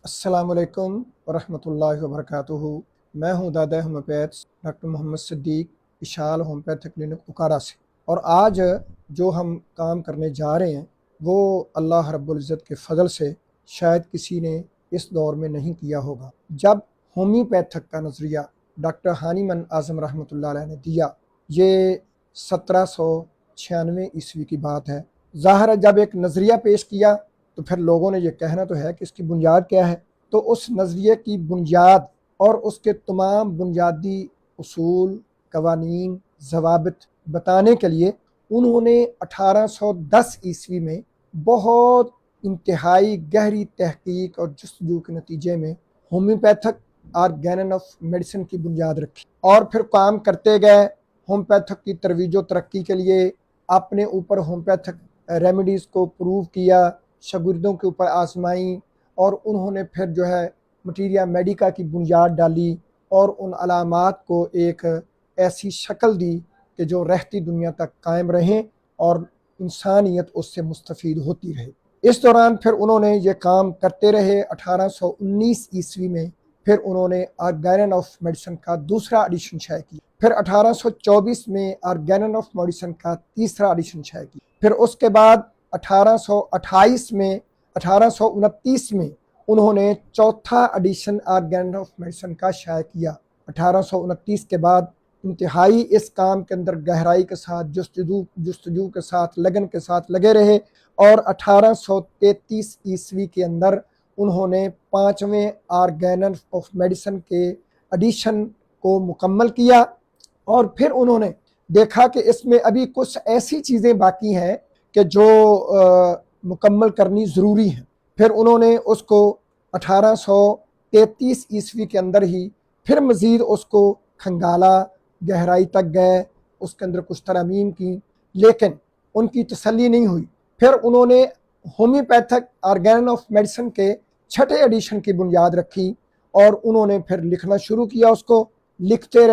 السلام علیکم ورحمۃ اللہ وبرکاتہ۔ میں ہوں دادا ہومیوپیتھس ڈاکٹر محمد صدیق اشال ہومیوپیتھک کلینک اکارا سے، اور آج جو ہم کام کرنے جا رہے ہیں وہ اللہ رب العزت کے فضل سے شاید کسی نے اس دور میں نہیں کیا ہوگا۔ جب ہومیوپیتھک کا نظریہ ڈاکٹر ہانیمن اعظم رحمۃ اللہ علیہ نے دیا، یہ 1796 کی بات ہے۔ ظاہر ہے جب ایک نظریہ پیش کیا تو پھر لوگوں نے یہ کہنا تو ہے کہ اس کی بنیاد کیا ہے، تو اس نظریے کی بنیاد اور اس کے تمام بنیادی اصول، قوانین، ضوابط بتانے کے لیے انہوں نے 1810 میں بہت انتہائی گہری تحقیق اور جستجو کے نتیجے میں ہومیوپیتھک آرگینن آف میڈیسن کی بنیاد رکھی، اور پھر کام کرتے گئے۔ ہومیوپیتھک کی ترویج و ترقی کے لیے اپنے اوپر ہومیوپیتھک ریمیڈیز کو پروو کیا، شاگردوں کے اوپر آزمائیں، اور انہوں نے پھر جو ہے مٹیریا میڈیکا کی بنیاد ڈالی اور ان علامات کو ایک ایسی شکل دی کہ جو رہتی دنیا تک قائم رہیں اور انسانیت اس سے مستفید ہوتی رہے۔ اس دوران پھر انہوں نے یہ کام کرتے رہے۔ 1819 میں پھر انہوں نے آرگینن آف میڈیسن کا دوسرا ایڈیشن شائع کیا، پھر 1824 میں آرگینن آف میڈیسن کا تیسرا ایڈیشن شائع کیا، پھر اس کے بعد 1829 میں انہوں نے چوتھا ایڈیشن آرگینن آف میڈیسن کا شائع کیا۔ 1829 کے بعد انتہائی اس کام کے اندر گہرائی کے ساتھ جستجو کے ساتھ لگن کے ساتھ لگے رہے، اور 1833 کے اندر انہوں نے 5ویں آرگینن آف میڈیسن کے ایڈیشن کو مکمل کیا، اور پھر انہوں نے دیکھا کہ اس میں ابھی کچھ ایسی چیزیں باقی ہیں کہ جو مکمل کرنی ضروری ہیں۔ پھر انہوں نے اس کو 1833 کے اندر ہی پھر مزید اس کو کھنگالا، گہرائی تک گئے، اس کے اندر کچھ ترامیم کی، لیکن ان کی تسلی نہیں ہوئی۔ پھر انہوں نے ہومیوپیتھک آرگینن آف میڈیسن کے 6ٹھے ایڈیشن کی بنیاد رکھی، اور انہوں نے پھر لکھنا شروع کیا، اس کو لکھتے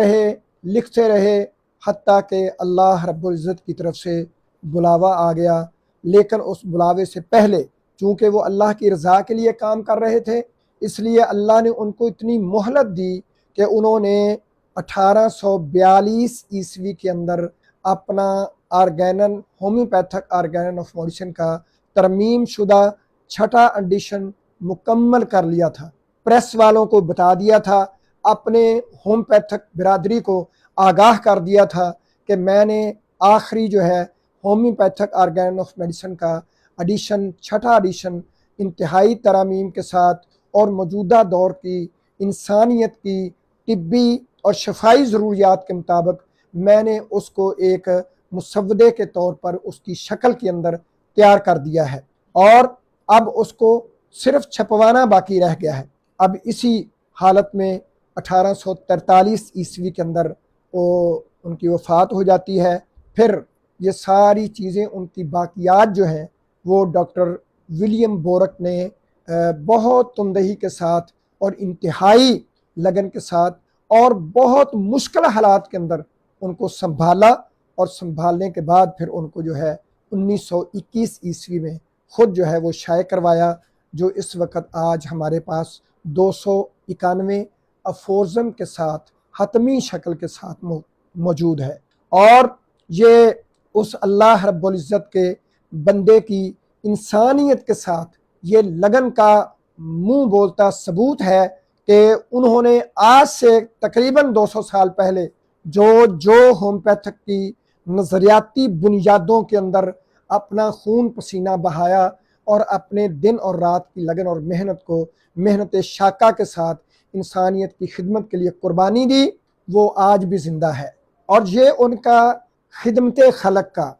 رہے حتیٰ کہ اللہ رب العزت کی طرف سے بلاوا آ گیا۔ لیکن اس بلاوے سے پہلے چونکہ وہ اللہ کی رضا کے لیے کام کر رہے تھے، اس لیے اللہ نے ان کو اتنی مہلت دی کہ انہوں نے 1842 کے اندر اپنا ہومیوپیتھک آرگینن آف میڈیسن کا ترمیم شدہ 6ٹھا ایڈیشن مکمل کر لیا تھا۔ پریس والوں کو بتا دیا تھا، اپنے ہومیوپیتھک برادری کو آگاہ کر دیا تھا کہ میں نے آخری جو ہے ہومیوپیتھک آرگینن آف میڈیسن کا ایڈیشن 6ٹھا ایڈیشن انتہائی ترامیم کے ساتھ اور موجودہ دور کی انسانیت کی طبی اور شفائی ضروریات کے مطابق میں نے اس کو ایک مسودے کے طور پر اس کی شکل کے اندر تیار کر دیا ہے، اور اب اس کو صرف چھپوانا باقی رہ گیا ہے۔ اب اسی حالت میں 1843 کے اندر ان کی وفات ہو جاتی ہے۔ پھر یہ ساری چیزیں ان کی باقیات جو ہیں وہ ڈاکٹر ولیم بورک نے بہت تندہی کے ساتھ اور انتہائی لگن کے ساتھ اور بہت مشکل حالات کے اندر ان کو سنبھالا، اور سنبھالنے کے بعد پھر ان کو جو ہے 1921 میں خود جو ہے وہ شائع کروایا، جو اس وقت آج ہمارے پاس 291 افورزم کے ساتھ حتمی شکل کے ساتھ موجود ہے۔ اور یہ اس اللہ رب العزت کے بندے کی انسانیت کے ساتھ یہ لگن کا منہ بولتا ثبوت ہے کہ انہوں نے آج سے تقریباً 200 سال پہلے جو ہومیوپیتھک کی نظریاتی بنیادوں کے اندر اپنا خون پسینہ بہایا اور اپنے دن اور رات کی لگن اور محنت شاقہ کے ساتھ انسانیت کی خدمت کے لیے قربانی دی، وہ آج بھی زندہ ہے۔ اور یہ ان کا خدمت خلق کا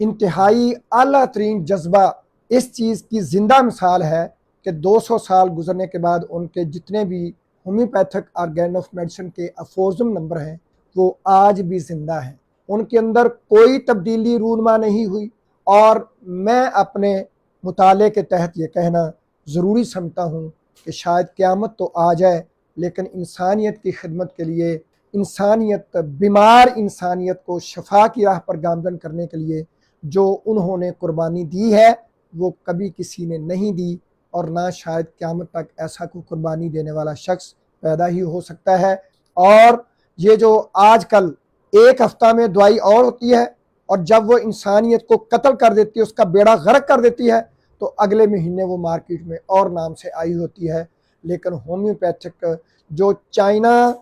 انتہائی اعلیٰ ترین جذبہ اس چیز کی زندہ مثال ہے کہ 200 سال گزرنے کے بعد ان کے جتنے بھی ہومیوپیتھک آرگینن آف میڈیسن کے افورزم نمبر ہیں وہ آج بھی زندہ ہیں، ان کے اندر کوئی تبدیلی رونما نہیں ہوئی۔ اور میں اپنے مطالعے کے تحت یہ کہنا ضروری سمجھتا ہوں کہ شاید قیامت تو آ جائے، لیکن انسانیت کی خدمت کے لیے، بیمار انسانیت کو شفا کی راہ پر گامزن کرنے کے لیے جو انہوں نے قربانی دی ہے وہ کبھی کسی نے نہیں دی، اور نہ شاید قیامت تک ایسا کوئی قربانی دینے والا شخص پیدا ہی ہو سکتا ہے۔ اور یہ جو آج کل ایک ہفتہ میں دوائی اور ہوتی ہے اور جب وہ انسانیت کو قتل کر دیتی ہے، اس کا بیڑا غرق کر دیتی ہے، تو اگلے مہینے وہ مارکیٹ میں اور نام سے آئی ہوتی ہے۔ لیکن ہومیوپیتھک جو چائنا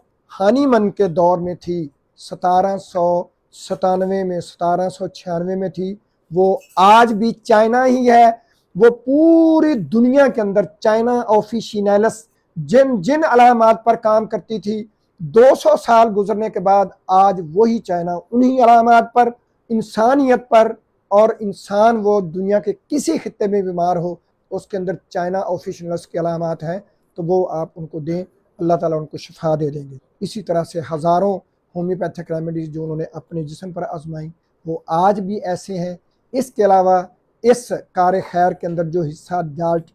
ہانی من کے دور میں تھی، 1797 میں 1796 میں تھی، وہ آج بھی چائنا ہی ہے۔ وہ پوری دنیا کے اندر چائنا آفیشینیلس جن جن علامات پر کام کرتی تھی، 200 سال گزرنے کے بعد آج وہی چائنا انہی علامات پر، انسانیت پر، اور انسان وہ دنیا کے کسی خطے میں بیمار ہو اس کے اندر چائنا آفیشینلس کے علامات ہیں، تو وہ آپ ان کو دیں، اللہ تعالیٰ ان کو شفا دے دیں گے۔ اسی طرح سے ہزاروں ہومیوپیتھک ریمیڈیز جو انہوں نے اپنے جسم پر آزمائیں وہ آج بھی ایسے ہیں۔ اس کے علاوہ اس کار خیر کے اندر جو حصہ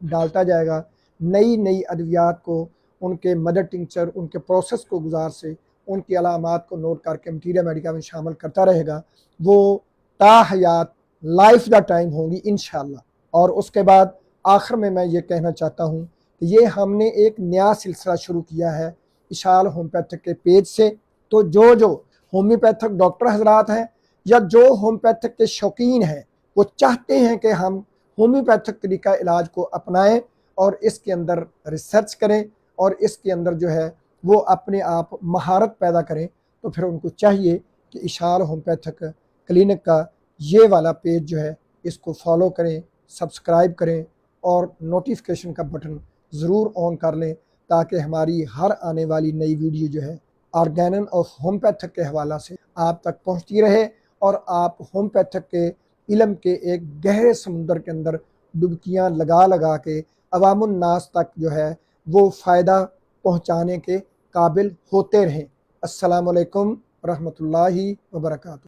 ڈالتا جائے گا، نئی نئی ادویات کو، ان کے مدر ٹنکچر، ان کے پروسیس کو گزار سے ان کی علامات کو نوٹ کر کے مٹیریا میڈیکا میں شامل کرتا رہے گا، وہ تا حیات لائف دا ٹائم ہوں گی انشاءاللہ۔ اور اس کے بعد آخر میں یہ کہنا چاہتا ہوں کہ یہ ہم نے ایک نیا سلسلہ شروع کیا ہے اشال ہومیوپیتھک کے پیج سے، تو جو ہومیوپیتھک ڈاکٹر حضرات ہیں یا جو ہومیوپیتھک کے شوقین ہیں، وہ چاہتے ہیں کہ ہم ہومیوپیتھک طریقہ علاج کو اپنائیں اور اس کے اندر ریسرچ کریں اور اس کے اندر جو ہے وہ اپنے آپ مہارت پیدا کریں، تو پھر ان کو چاہیے کہ اشال ہومیوپیتھک کلینک کا یہ والا پیج جو ہے اس کو فالو کریں، سبسکرائب کریں اور نوٹیفیکیشن کا بٹن ضرور آن کر لیں، تاکہ ہماری ہر آنے والی نئی ویڈیو جو ہے آرگینن آف ہومیوپیتھک کے حوالہ سے آپ تک پہنچتی رہے اور آپ ہومیوپیتھک کے علم کے ایک گہرے سمندر کے اندر ڈبکیاں لگا لگا کے عوام الناس تک جو ہے وہ فائدہ پہنچانے کے قابل ہوتے رہیں۔ السلام علیکم ورحمۃ اللہ وبرکاتہ۔